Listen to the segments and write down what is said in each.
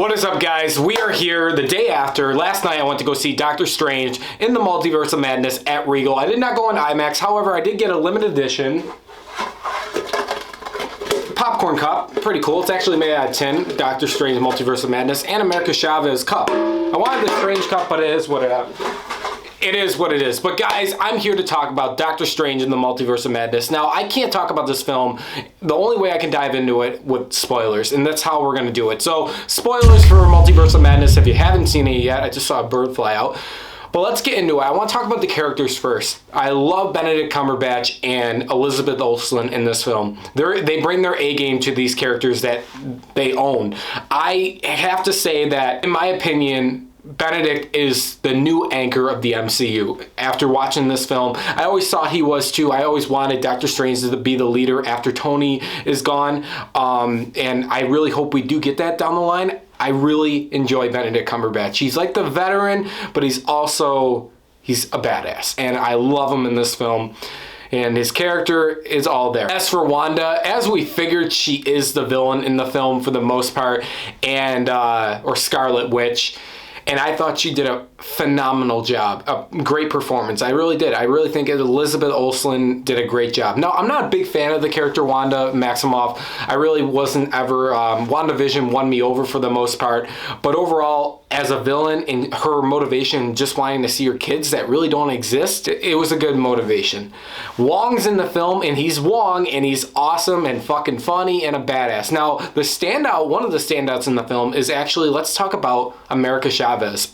What is up, guys? We are here the day after. Last night I went to go see Doctor Strange in the Multiverse of Madness at Regal. I did not go in IMAX. However, I did get a limited edition popcorn cup. Pretty cool. It's actually made out of tin. Doctor Strange Multiverse of Madness and America Chavez cup. I wanted the Strange cup, but it is what it is. But guys, I'm here to talk about Doctor Strange in the Multiverse of Madness. Now, I can't talk about this film. The only way I can dive into it with spoilers, and that's how we're going to do it. So, spoilers for Multiverse of Madness if you haven't seen it yet. I just saw a bird fly out. But let's get into it. I want to talk about the characters first. I love Benedict Cumberbatch and Elizabeth Olsen in this film. They bring their A game to these characters that they own. I have to say that, in my opinion, Benedict is the new anchor of the MCU. After watching this film, I always thought he was too. I always wanted Doctor Strange to be the leader after Tony is gone. And I really hope we do get that down the line. I really enjoy Benedict Cumberbatch. He's like the veteran, but he's a badass. And I love him in this film. And his character is all there. As for Wanda, as we figured, she is the villain in the film for the most part, and or Scarlet Witch. And I thought she did a phenomenal job, a great performance. I really did. I really think Elizabeth Olsen did a great job. Now, I'm not a big fan of the character Wanda Maximoff. I really wasn't ever. WandaVision won me over for the most part. But overall, as a villain and her motivation, just wanting to see her kids that really don't exist, it was a good motivation. Wong's in the film, and he's Wong, and he's awesome and fucking funny and a badass. Now, one of the standouts in the film is actually, let's talk about America Chavez. This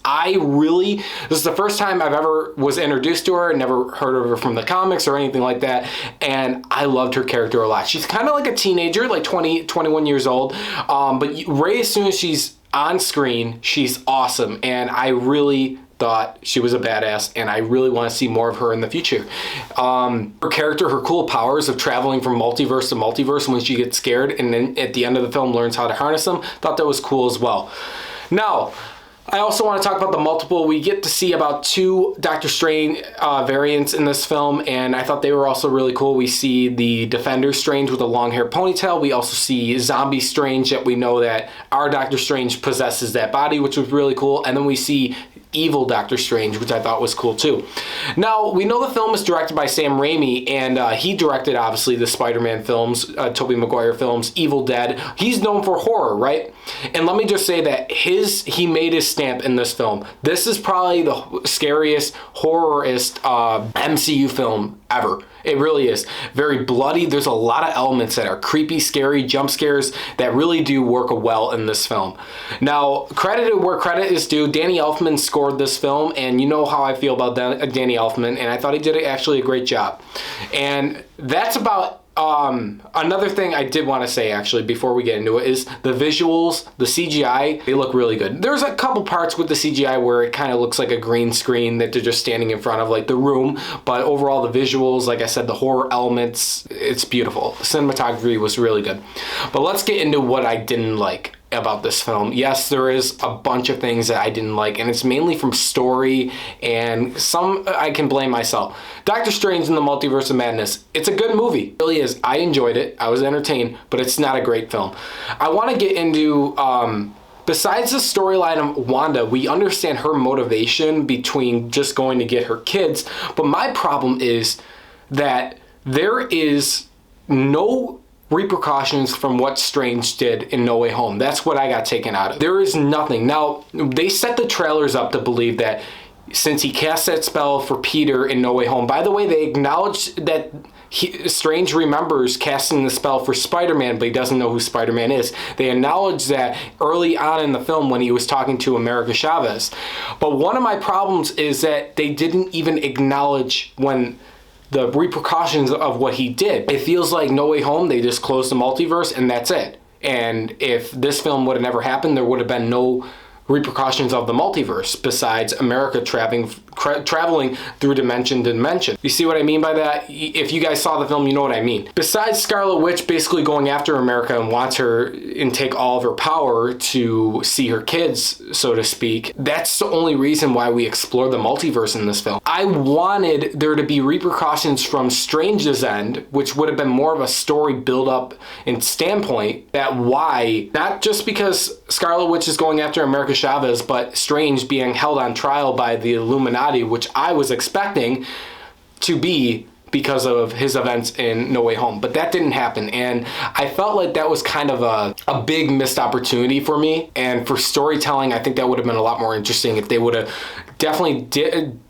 is the first time I've ever was introduced to her, never heard of her from the comics or anything like that, and I loved her character a lot. She's kind of like a teenager, like 20, 21 years old, but right as soon as she's on screen, she's awesome, and I really thought she was a badass, and I really want to see more of her in the future. Her character, her cool powers of traveling from multiverse to multiverse when she gets scared, and then at the end of the film learns how to harness them, thought that was cool as well. Now, I also want to talk about the multiple. We get to see about 2 Doctor Strange variants in this film, and I thought they were also really cool. We see the Defender Strange with a long hair ponytail. We also see Zombie Strange, that we know that our Doctor Strange possesses that body, which was really cool. And then we see Evil Doctor Strange, which I thought was cool too. Now, we know the film is directed by Sam Raimi, and he directed, obviously, the Spider-Man films, Tobey Maguire films, Evil Dead. He's known for horror, right? And let me just say that he made his stamp in this film. This is probably the scariest, horrorist MCU film ever. It really is. Very bloody. There's a lot of elements that are creepy, scary, jump scares that really do work well in this film. Now, credited where credit is due, Danny Elfman scored this film, and you know how I feel about Danny Elfman, and I thought he did actually a great job. And that's about another thing I did want to say, actually, before we get into it, is the visuals, the CGI, they look really good. There's a couple parts with the CGI where it kind of looks like a green screen that they're just standing in front of, like the room, but overall the visuals, like I said, the horror elements, it's beautiful. The cinematography was really good. But let's get into what I didn't like about this film. Yes, there is a bunch of things that I didn't like, and it's mainly from story, and some I can blame myself. Doctor Strange in the Multiverse of Madness, it's a good movie. It really is. I enjoyed it. I was entertained, but it's not a great film. I want to get into, besides the storyline of Wanda, we understand her motivation between just going to get her kids, but my problem is that there is no repercussions from what Strange did in No Way Home. That's what I got taken out of. There is nothing. Now, they set the trailers up to believe that since he cast that spell for Peter in No Way Home, by the way, they acknowledged that Strange remembers casting the spell for Spider-Man, but he doesn't know who Spider-Man is. They acknowledged that early on in the film when he was talking to America Chavez. But one of my problems is that they didn't even acknowledge the repercussions of what he did. It feels like No Way Home, they just closed the multiverse and that's it. And if this film would have never happened, there would have been no repercussions of the multiverse besides America traveling through dimension to dimension. You see what I mean by that? If you guys saw the film, you know what I mean. Besides Scarlet Witch basically going after America and wants her and take all of her power to see her kids, so to speak, that's the only reason why we explore the multiverse in this film. I wanted there to be repercussions from Strange's end, which would have been more of a story build-up and standpoint, that why, not just because Scarlet Witch is going after America Chavez, but Strange being held on trial by the Illuminati, which I was expecting to be because of his events in No Way Home. But that didn't happen, and I felt like that was kind of a big missed opportunity for me. And for storytelling, I think that would have been a lot more interesting if they would have definitely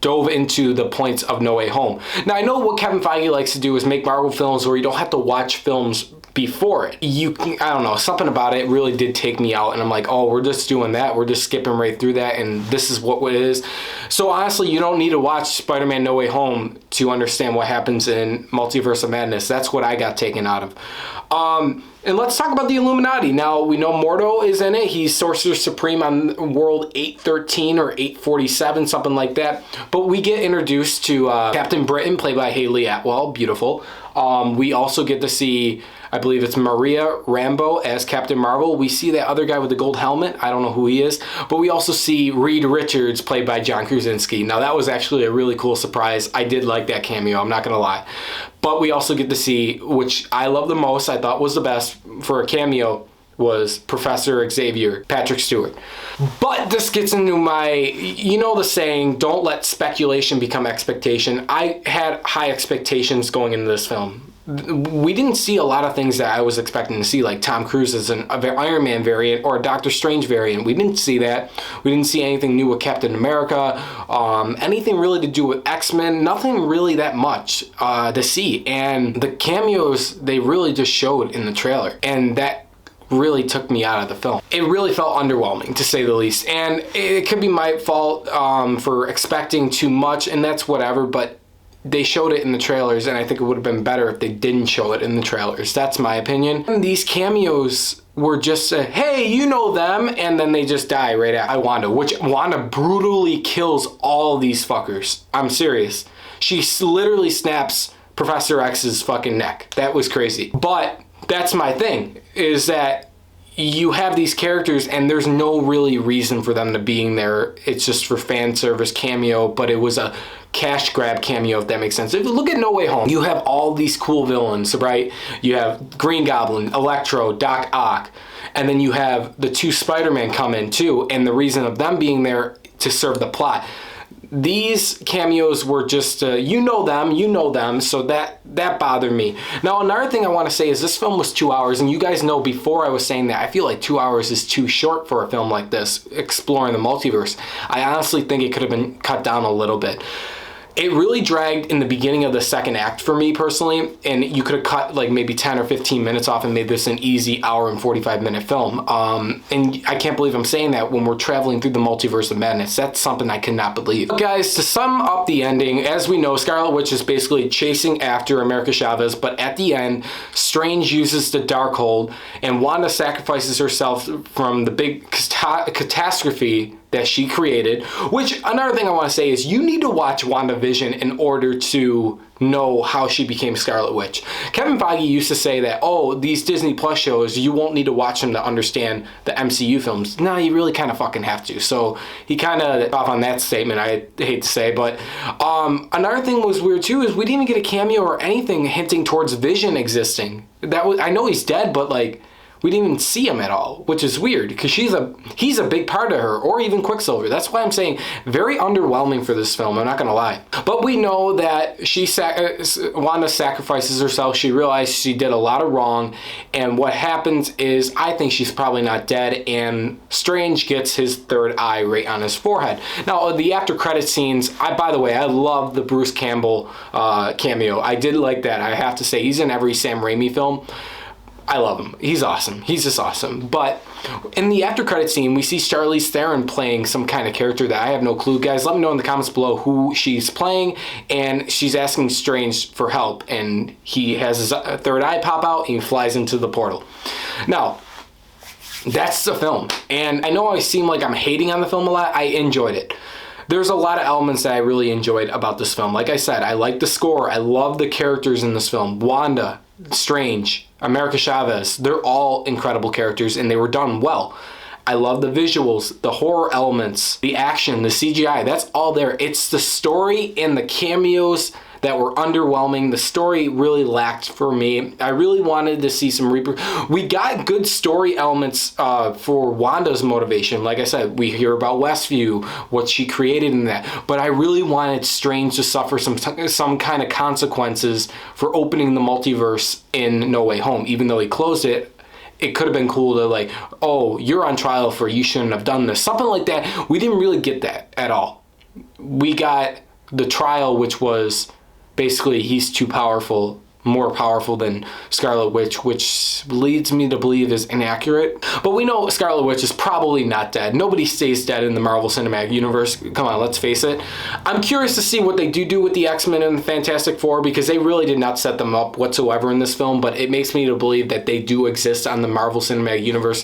dove into the points of No Way Home. Now, I know what Kevin Feige likes to do is make Marvel films where you don't have to watch films before it. I don't know, something about it really did take me out, and I'm like, oh, we're just doing that, we're just skipping right through that, and this is what it is. So honestly, you don't need to watch Spider-Man No Way Home to understand what happens in Multiverse of Madness. That's what I got taken out of. And let's talk about the Illuminati. Now, we know Mordo is in it. He's Sorcerer Supreme on World 813 or 847, something like that. But we get introduced to Captain Britain, played by Haley Atwell. Beautiful. We also get to see, I believe it's Maria Rambeau as Captain Marvel. We see that other guy with the gold helmet. I don't know who he is. But we also see Reed Richards, played by John Krasinski. Now, that was actually a really cool surprise. I did like that cameo, I'm not going to lie. But we also get to see, which I love the most, I thought was the best for a cameo, was Professor Xavier, Patrick Stewart. But this gets into my, you know the saying, don't let speculation become expectation. I had high expectations going into this film. We didn't see a lot of things that I was expecting to see, like Tom Cruise as an Iron Man variant or a Doctor Strange variant. We didn't see that. We didn't see anything new with Captain America, anything really to do with X-Men, nothing really that much to see. And the cameos, they really just showed in the trailer. And that really took me out of the film. It really felt underwhelming, to say the least. And it could be my fault for expecting too much, and that's whatever, but they showed it in the trailers, and I think it would have been better if they didn't show it in the trailers. That's my opinion. And these cameos were just, hey, you know them, and then they just die right after. Wanda brutally kills all these fuckers. I'm serious. She literally snaps Professor X's fucking neck. That was crazy. But that's my thing, is that you have these characters and there's no really reason for them to being there. It's just for fan service cameo, but it was a cash grab cameo, if that makes sense. If you look at No Way Home, you have all these cool villains, right? You have Green Goblin, Electro, Doc Ock, and then you have the two Spider-Man come in too, and the reason of them being there to serve the plot. These cameos were just, you know them, so that bothered me. Now, another thing I want to say is this film was 2 hours, and you guys know before I was saying that I feel like 2 hours is too short for a film like this, exploring the multiverse. I honestly think it could have been cut down a little bit. It really dragged in the beginning of the second act for me personally, and you could have cut like maybe 10 or 15 minutes off and made this an easy hour and 45-minute film. And I can't believe I'm saying that when we're traveling through the multiverse of madness. That's something I cannot believe. But guys, to sum up the ending, as we know, Scarlet Witch is basically chasing after America Chavez, but at the end, Strange uses the Darkhold, and Wanda sacrifices herself from the big catastrophe that she created. Which, another thing I want to say is you need to watch WandaVision in order to know how she became Scarlet Witch. Kevin Feige used to say that, oh, these Disney Plus shows, you won't need to watch them to understand the MCU films. No, you really kind of fucking have to. So he kind of off on that statement, I hate to say. But another thing was weird too is we didn't even get a cameo or anything hinting towards Vision existing. I know he's dead, but like, we didn't even see him at all, which is weird because he's a big part of her, or even Quicksilver. That's why I'm saying very underwhelming for this film, I'm not gonna lie. But we know that Wanda sacrifices herself. She realized she did a lot of wrong, and what happens is I think she's probably not dead, and Strange gets his third eye right on his forehead. Now, the after credit scenes, by the way, I love the Bruce Campbell cameo. I did like that, I have to say. He's in every Sam Raimi film. I love him. He's awesome. He's just awesome. But in the after credit scene, we see Charlize Theron playing some kind of character that I have no clue. Guys, let me know in the comments below who she's playing. And she's asking Strange for help. And he has his third eye pop out and he flies into the portal. Now, that's the film. And I know I seem like I'm hating on the film a lot. I enjoyed it. there's a lot of elements that I really enjoyed about this film. Like I said, I like the score. I love the characters in this film. Wanda, Strange, America Chavez, they're all incredible characters and they were done well. I love the visuals, the horror elements, the action, the CGI, that's all there. It's the story and the cameos that were underwhelming. The story really lacked for me. I really wanted to see some we got good story elements for Wanda's motivation. Like I said, we hear about Westview, what she created in that. But I really wanted Strange to suffer some kind of consequences for opening the multiverse in No Way Home. Even though he closed it, it could have been cool to like, oh, you're on trial for you shouldn't have done this. Something like that. We didn't really get that at all. We got the trial, which was basically he's too powerful, more powerful than Scarlet Witch, which leads me to believe is inaccurate. But we know Scarlet Witch is probably not dead. Nobody stays dead in the Marvel Cinematic Universe. Come on, let's face it. I'm curious to see what they do with the X-Men and the Fantastic Four, because they really did not set them up whatsoever in this film, but it makes me to believe that they do exist on the Marvel Cinematic Universe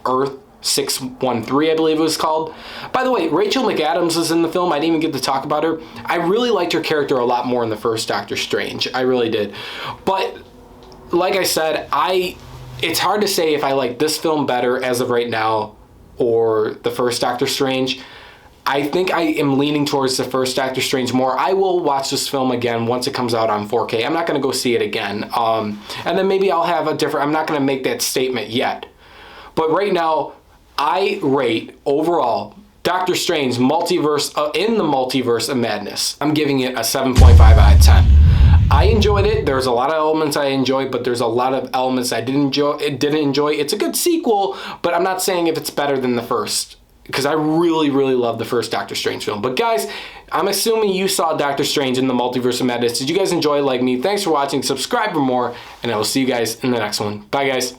Earth 613, I believe it was called. By the way, Rachel McAdams is in the film. I didn't even get to talk about her. I really liked her character a lot more in the first Doctor Strange. I really did. But like I said, it's hard to say if I like this film better as of right now or the first Doctor Strange. I think I am leaning towards the first Doctor Strange more. I will watch this film again once it comes out on 4K. I'm not going to go see it again. And then maybe I'll have a different... I'm not going to make that statement yet. But right now, I rate overall Doctor Strange Multiverse in the Multiverse of Madness. I'm giving it a 7.5 out of 10. I enjoyed it. There's a lot of elements I enjoyed, but there's a lot of elements I didn't enjoy. It's a good sequel, but I'm not saying if it's better than the first, because I really, really love the first Doctor Strange film. But guys, I'm assuming you saw Doctor Strange in the Multiverse of Madness. Did you guys enjoy it like me? Thanks for watching. Subscribe for more, and I will see you guys in the next one. Bye, guys.